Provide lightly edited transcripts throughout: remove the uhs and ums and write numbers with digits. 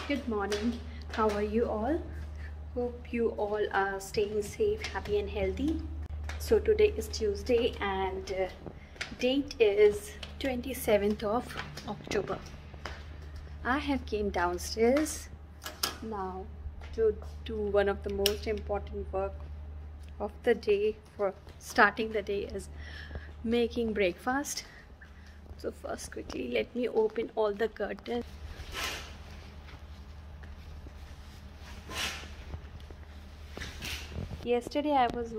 Good morning. How are you all? Hope you all are staying safe, happy and healthy. So today is Tuesday and date is 27th of October. I have came downstairs now to do one of the most important work of the day for starting the day is making breakfast. So first quickly let me open all the curtains. Yesterday I was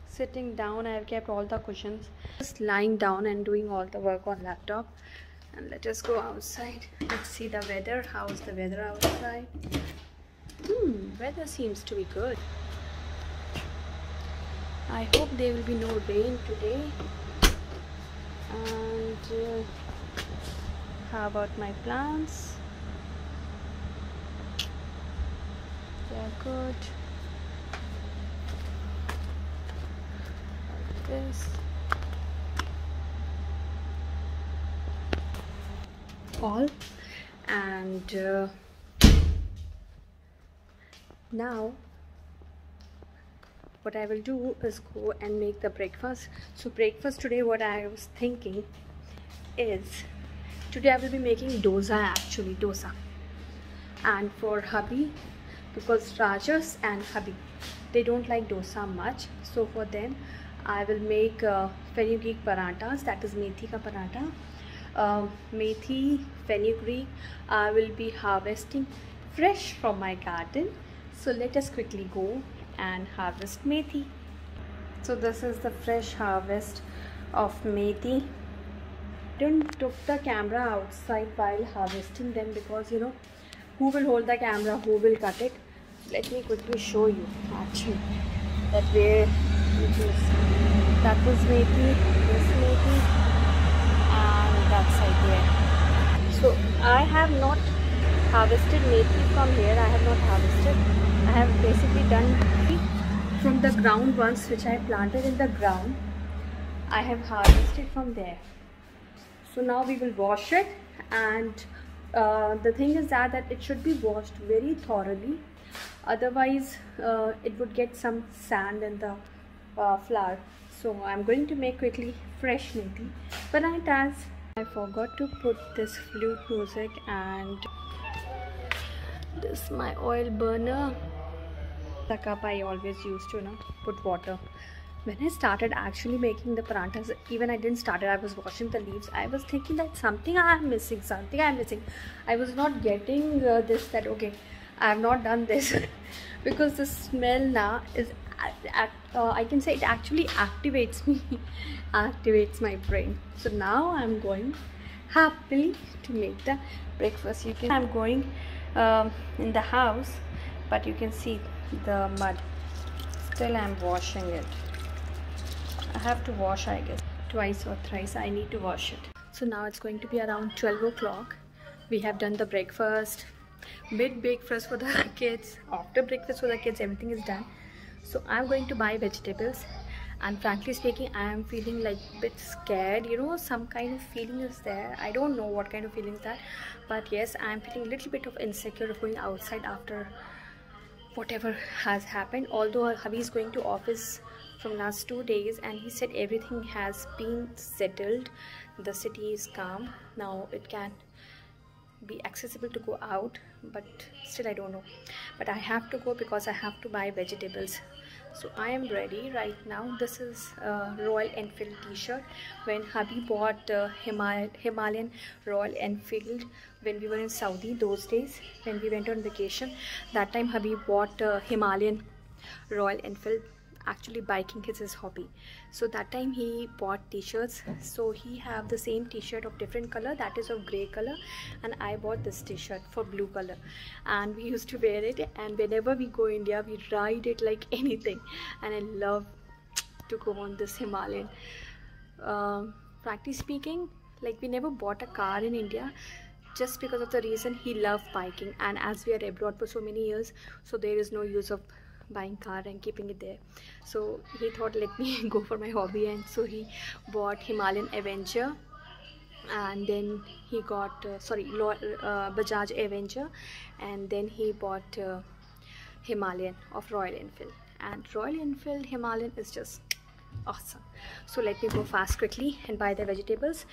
sitting down. I have kept all the cushions, just lying down and doing all the work on laptop. And let us go outside. Let's see the weather. How's the weather outside? Weather seems to be good. I hope there will be no rain today. And how about my plants? They're good. This all and now what I will do is go and make the breakfast. So breakfast today, what I was thinking is today I will be making dosa, and for hubby, because Rajas and hubby, they don't like dosa much, so for them I will make fenugreek parathas, that is methi ka paratha. Methi, fenugreek, I will be harvesting fresh from my garden. So let us quickly go and harvest methi. So this is the fresh harvest of methi. Didn't took the camera outside while harvesting them because who will hold the camera, who will cut it. Let me quickly show you actually that where it is. That was methi, this methi, and that side there. So I have not harvested methi from here. I have not harvested. I have basically done from the ground ones which I planted in the ground. I have harvested from there. So now we will wash it, and the thing is that it should be washed very thoroughly. Otherwise it would get some sand in the flour. So I'm going to make quickly fresh methi parathas. I forgot to put this flute music, and this my oil burner. The cup I always used to put water. When I started actually making the parathas, even I didn't start it, I was washing the leaves. I was thinking that something I'm missing. I was not getting this, that okay, I have not done this because the smell now is I can say it actually activates me, activates my brain. So now I'm going happily to make the breakfast. I'm going in the house, but you can see the mud. Still I'm washing it. I have to wash, I guess, twice or thrice. I need to wash it. So now it's going to be around 12 o'clock. We have done the breakfast, mid breakfast for the kids, after breakfast for the kids, everything is done. So I'm going to buy vegetables, and frankly speaking I am feeling like a bit scared. Some kind of feeling is there. I don't know what kind of feeling is that, but yes, I'm feeling a little bit of insecure of going outside after whatever has happened. Although hubby is going to office from last 2 days, and he said everything has been settled, the city is calm now, it can be accessible to go out, but still I don't know. But I have to go because I have to buy vegetables. So I am ready right now. This is a Royal Enfield t-shirt. When hubby bought Himalayan Royal Enfield when we were in Saudi, those days when we went on vacation, that time hubby bought Himalayan Royal Enfield. Actually biking is his hobby, so that time he bought t-shirts. So he have the same t-shirt of different color, that is of gray color, and I bought this t-shirt for blue color, and we used to wear it, and whenever we go India we ride it like anything. And I love to go on this Himalayan. Frankly speaking, like, we never bought a car in India just because of the reason he loved biking, and as we are abroad for so many years, so there is no use of buying car and keeping it there. So he thought, let me go for my hobby, and so he bought Himalayan Avenger and then he got Bajaj Avenger, and then he bought Himalayan of Royal Enfield, and Royal Enfield Himalayan is just awesome. So let me go fast quickly and buy the vegetables.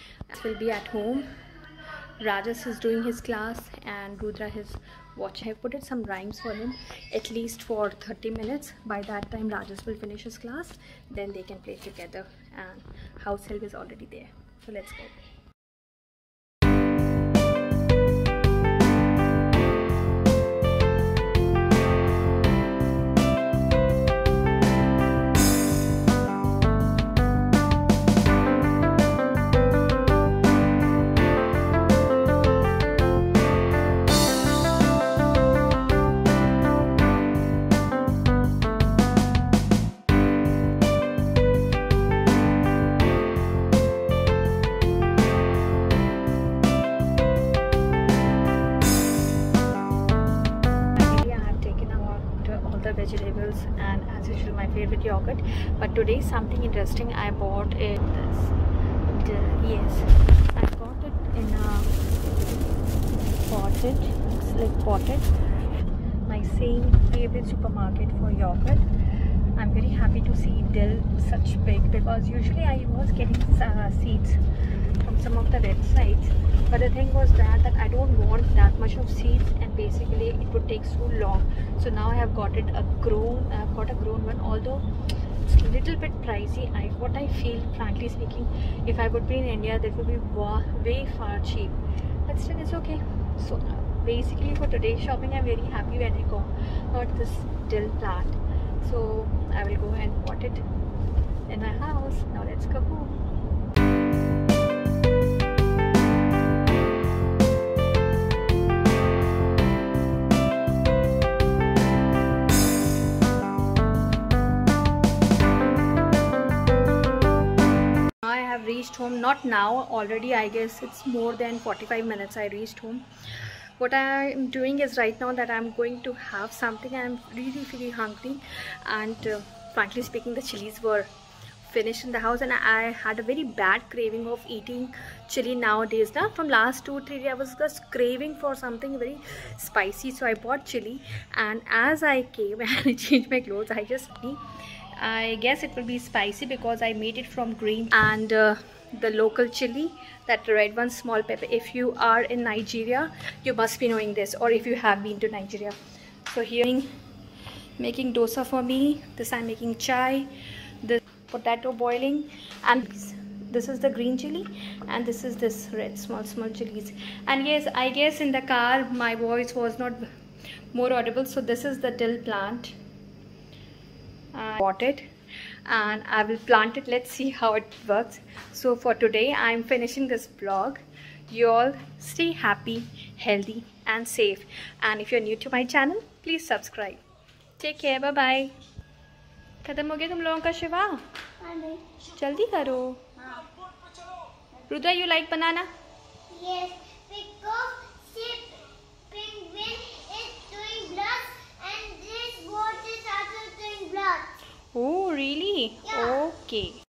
Will be at home. Rajas is doing his class and Rudra is watching. I put in some rhymes for him at least for 30 minutes. By that time Rajas will finish his class, then they can play together, and house help is already there. So let's go. Vegetables and as usual my favorite yogurt, but today something interesting. I bought it yes, I got it in a potted, it's like potted, my same favorite supermarket for yogurt. I'm very happy to see dill such big, because usually I was getting seeds from some of the websites, but the thing was that I don't want that much of seeds, and basically it would take so long. So now I have got it I've got a grown one, although it's a little bit pricey. What I feel, frankly speaking, if I would be in India, that would be way far cheap, but still it's okay. So basically for today's shopping, I'm very happy when I got this dill plant. So I will go and pot it in my house. Now let's go home. I have reached home, not now, already I guess it's more than 45 minutes I reached home. What I am doing is right now that I'm going to have something. I'm really hungry, and frankly speaking the chilies were finished in the house, and I had a very bad craving of eating chili nowadays. Now from last 2-3 days I was just craving for something very spicy, so I bought chili, and as I came and I changed my clothes, I guess it will be spicy because I made it from green and the local chili, that red one, small pepper. If you are in Nigeria, you must be knowing this, or if you have been to Nigeria. So here making dosa for me, this I'm making chai, the potato boiling, and this is the green chili, and this is this red small chilies. And yes, I guess in the car my voice was not more audible. So this is the dill plant. I bought it and I will plant it. Let's see how it works. So for today I'm finishing this vlog. You all stay happy, healthy and safe, and if you're new to my channel, please subscribe. Take care. Bye bye. खत्म हो गया तुम लोगों का शिवा? जल्दी करो. Rudra, you like banana? Yes, because penguin is doing blood and this boat is also doing blood. Oh really? Yeah. Okay.